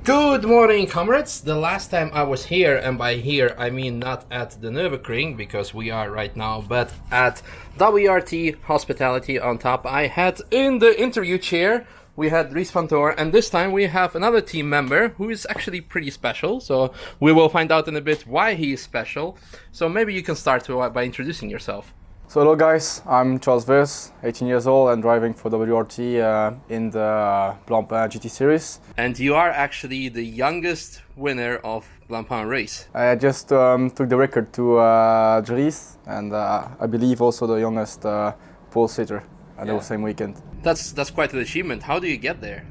Good morning, comrades. The last time I was here, and by here I mean not at the Nürburgring, because we are right now, but at WRT Hospitality on top, I had in the interview chair, we had Dries van Toor, and this time we have another team member who is actually pretty special, so we will find out in a bit why he is special. So maybe you can start by introducing yourself. So hello guys, I'm Charles Weerts, 18 years old and driving for WRT in the Blancpain GT series. And you are actually the youngest winner of Blancpain race. I just took the record to Dries, and I believe also the youngest pole sitter at the same weekend. That's quite an achievement. How do you get there?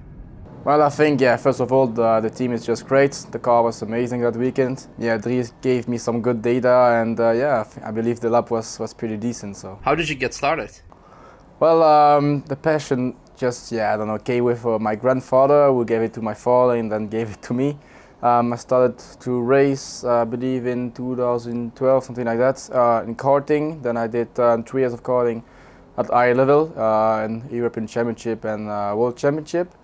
Well, I think, first of all, the team is just great. The car was amazing that weekend. Dries gave me some good data, and I believe the lap was pretty decent. So. How did you get started? Well, the passion just, came with my grandfather, who gave it to my father and then gave it to me. I started to race, I believe, in 2012, something like that, in karting. Then I did 3 years of karting at high level, in European Championship and World Championship.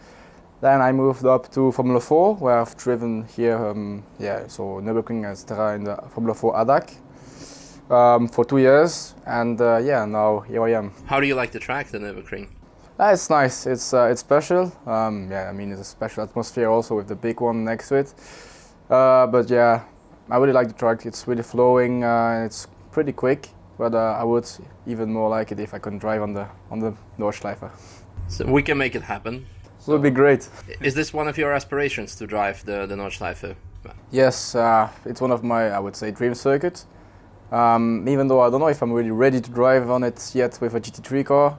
Then I moved up to Formula 4, where I've driven here, so Nürburgring, etc., in the Formula 4 ADAC for 2 years, and now here I am. How do you like the track, the Nürburgring? It's nice. It's special. It's a special atmosphere also with the big one next to it. But yeah, I really like the track. It's really flowing. It's pretty quick, but I would even more like it if I could drive on the Nordschleife. So we can make it happen. It would be great. Is this one of your aspirations to drive the Nordschleife? Yes, it's one of my, I would say, dream circuits. Even though I don't know if I'm really ready to drive on it yet with a GT3 car,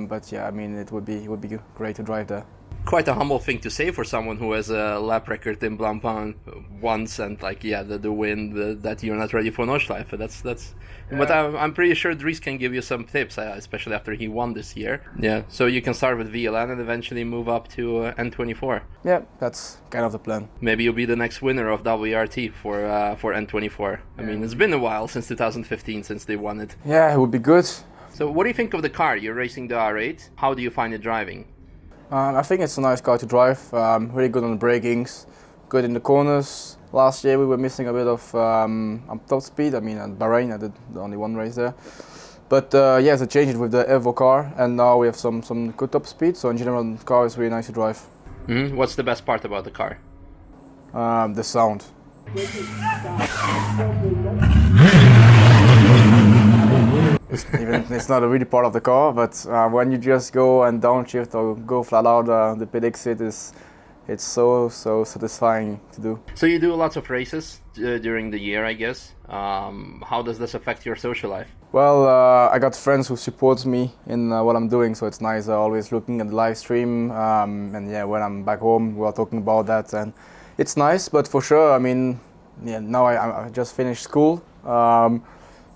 but yeah, I mean, it would be great to drive there. Quite a humble thing to say for someone who has a lap record in Blancpain once, and the win that you're not ready for Nordschleife. That's. Yeah. But I'm pretty sure Dries can give you some tips, especially after he won this year. Yeah. So you can start with VLN and eventually move up to N24. Yeah, that's kind of the plan. Maybe you'll be the next winner of WRT for N24. I mean, it's been a while since 2015 since they won it. Yeah, it would be good. So what do you think of the car? You're racing the R8. How do you find it driving? I think it's a nice car to drive, really good on the brakings, good in the corners. Last year we were missing a bit of top speed. I mean, at Bahrain I did only one race there. But it's a change with the Evo car, and now we have some good top speed, so in general the car is really nice to drive. Mm-hmm. What's the best part about the car? The sound. It's not a really part of the car, but when you just go and downshift or go flat out, the pit exit it's so satisfying to do. So you do lots of races during the year, I guess. How does this affect your social life? Well, I got friends who support me in what I'm doing, so it's nice. Always looking at the live stream, and when I'm back home, we are talking about that, and it's nice. But for sure, I mean, now I just finished school.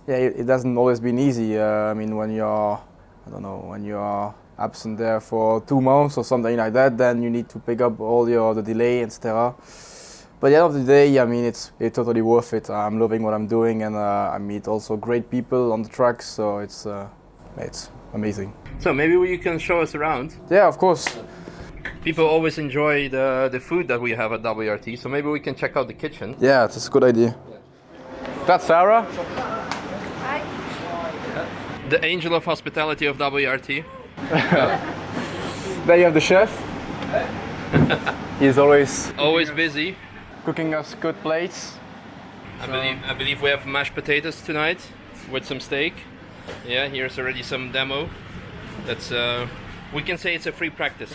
It doesn't always been easy. I mean, when you're absent there for 2 months or something like that, then you need to pick up all the delay, etc. But at the end of the day, I mean, it's totally worth it. I'm loving what I'm doing, and I meet also great people on the track, so it's amazing. So maybe you can show us around. Yeah, of course. People always enjoy the food that we have at WRT, so maybe we can check out the kitchen. Yeah, it's a good idea. That's Sarah. The angel of hospitality of WRT. There you have the chef. He's always busy. Cooking us good plates. I believe we have mashed potatoes tonight with some steak. Yeah, here's already some demo. That's we can say it's a free practice.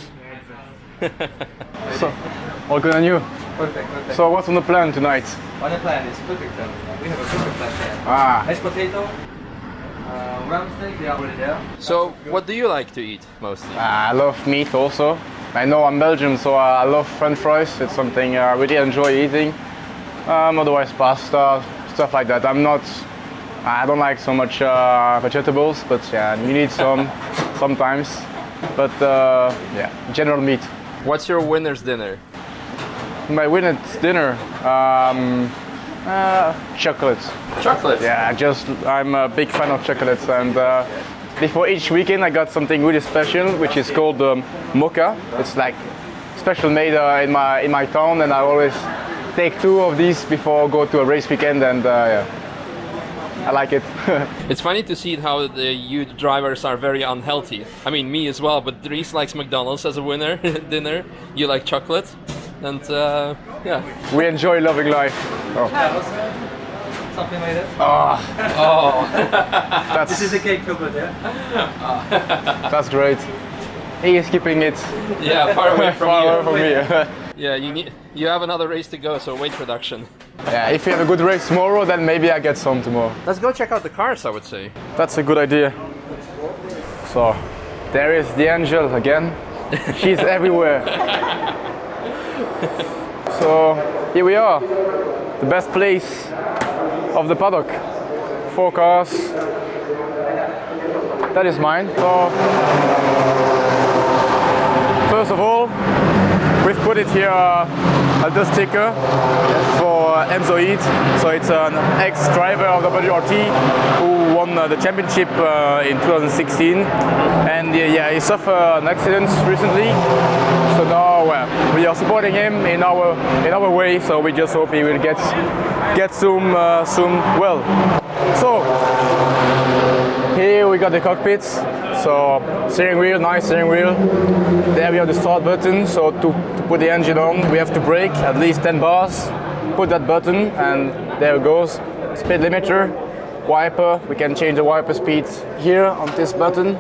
So, all good on you. Perfect. So what's on the plan tonight? On the plan is perfect. We have a perfect plan there. Mashed potato, ram steak, they are already there. So what do you like to eat mostly? I love meat also. I know I'm Belgian, so I love French fries. It's something I really enjoy eating. Otherwise pasta, stuff like that. I don't like so much vegetables, but yeah, you need some sometimes. But general meat. What's your winner's dinner? My winner's dinner, chocolate. Chocolate? Yeah, I'm a big fan of chocolates, and before each weekend I got something really special, which is called mocha. It's like special made in my town, and I always take 2 of these before I go to a race weekend, and yeah, I like it. It's funny to see how the youth drivers are very unhealthy. I mean, me as well, but Dries likes McDonald's as a dinner. You like chocolate, and yeah. We enjoy loving life. Oh. Something like that. Oh, This is the cake chocolate, yeah? That's great. He is keeping it yeah, far away from far you. away from me. Yeah, you have another race to go, so weight reduction. Yeah, if you have a good race tomorrow, then maybe I get some tomorrow. Let's go check out the cars, I would say. That's a good idea. So, there is the angel again. She's everywhere. So, here we are. The best place of the paddock. 4 cars. That is mine. So, first of all, we've put it here the sticker for Enzo Heat. So it's an ex-driver of WRT who won the championship in 2016, and yeah, he suffered an accident recently. So now we are supporting him in our way. So we just hope he will get soon well. So here we got the cockpits. So steering wheel, nice steering wheel. There we have the start button. So to put the engine on, we have to brake at least 10 bars. Put that button, and there it goes. Speed limiter, wiper. We can change the wiper speed here on this button.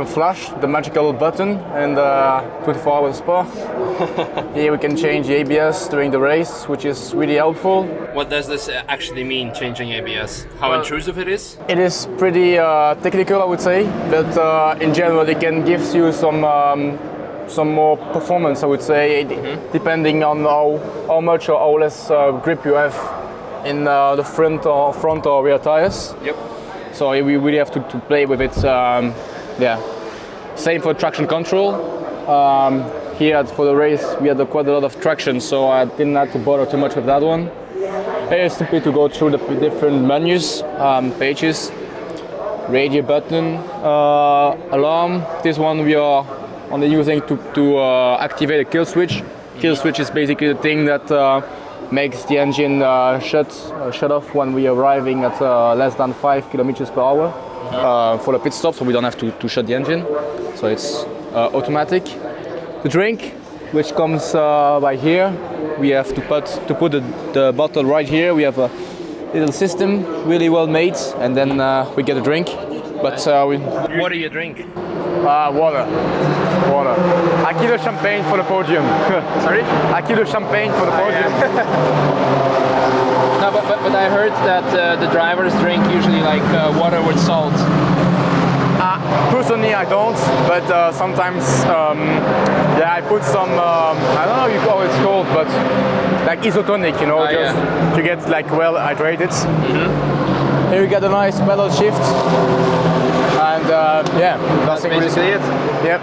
Flash, the magical button, and 24 hours spa. Here we can change the ABS during the race, which is really helpful. What does this actually mean, changing ABS? How intrusive it is? It is pretty technical, I would say, but in general it can give you some more performance, I would say, depending on how much or how less grip you have in the front or rear tires. Yep. So we really have to play with it. Yeah. Same for traction control. Here for the race we had quite a lot of traction, so I didn't have to bother too much with that one. Here is simply to go through the different menus, pages, radio button, alarm. This one we are only using to activate a kill switch. Kill switch is basically the thing that makes the engine shut off when we are arriving at less than 5 kilometers per hour for the pit stop, so we don't have to shut the engine. So it's automatic. The drink, which comes by here, we have to put the bottle right here. We have a little system, really well made, and then we get a drink. But what do you drink? Water. I kill the champagne for the podium. Sorry? I kill the champagne for the podium. No, but I heard that the drivers drink usually like water with salt. Personally, I don't, but sometimes, I put some, I don't know how it's called, but like isotonic, you know, just to get like well hydrated. Here we get a nice pedal shift, and That's basically it. Yep.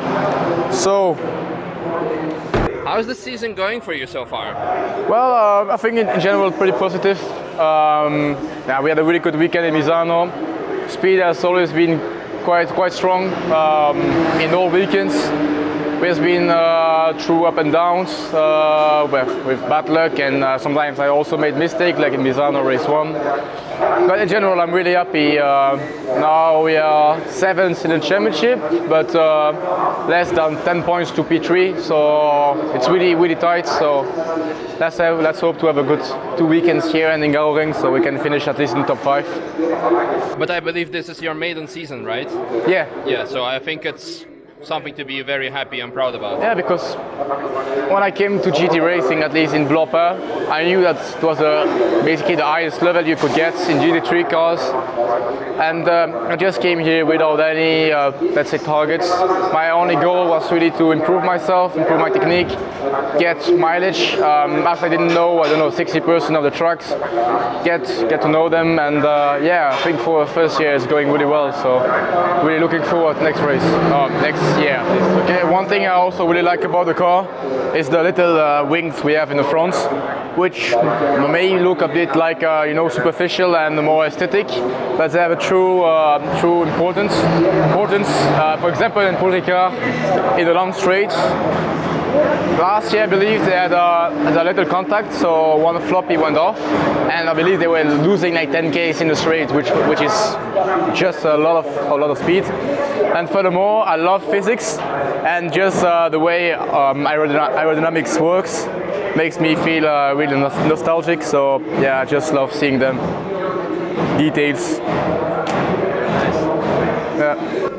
So, how's the season going for you so far? well, I think in general pretty positive. We had a really good weekend in Misano. Speed has always been quite strong in all weekends. We have been through up and downs with bad luck, and sometimes I also made mistakes, like in Misano race 1. But in general, I'm really happy. Now we are 7th in the championship, but less than 10 points to P3, so it's really tight. So let's hope to have a good 2 weekends here and in Charoudin, so we can finish at least in top 5. But I believe this is your maiden season, right? Yeah. Yeah, so I think it's something to be very happy and proud about. Yeah, because when I came to GT racing, at least in Blopa, I knew that it was basically the highest level you could get in GT3 cars. And I just came here without any, let's say, targets. My only goal was really to improve myself, improve my technique, get mileage. As I didn't know, 60% of the tracks, get to know them. And I think for the first year it's going really well. So really looking forward to next race, next year. Okay, one thing I also really like about the car is the little wings we have in the front, which may look a bit like superficial and more aesthetic, but they have a true importance. For example, in Paul Ricard, in the long straight, Last year, I believe they had a little contact, so one floppy went off, and I believe they were losing like 10 km in the straight, which is just a lot of speed. And furthermore, I love physics, and just the way aerodynamics works makes me feel really nostalgic. So yeah, I just love seeing them. Details. Yeah.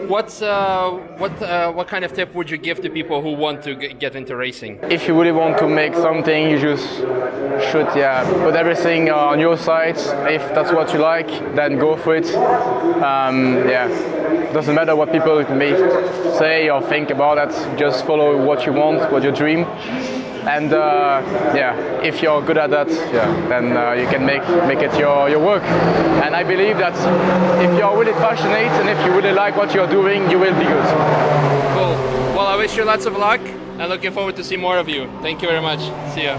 What kind of tip would you give to people who want to get into racing? If you really want to make something, you just should put everything on your side. If that's what you like, then go for it. Doesn't matter what people may say or think about it. Just follow what you want, what you dream. And if you're good at that, then you can make it your work. And I believe that if you're really passionate and if you really like what you're doing, you will be good. Cool. Well, I wish you lots of luck and looking forward to see more of you. Thank you very much. See ya.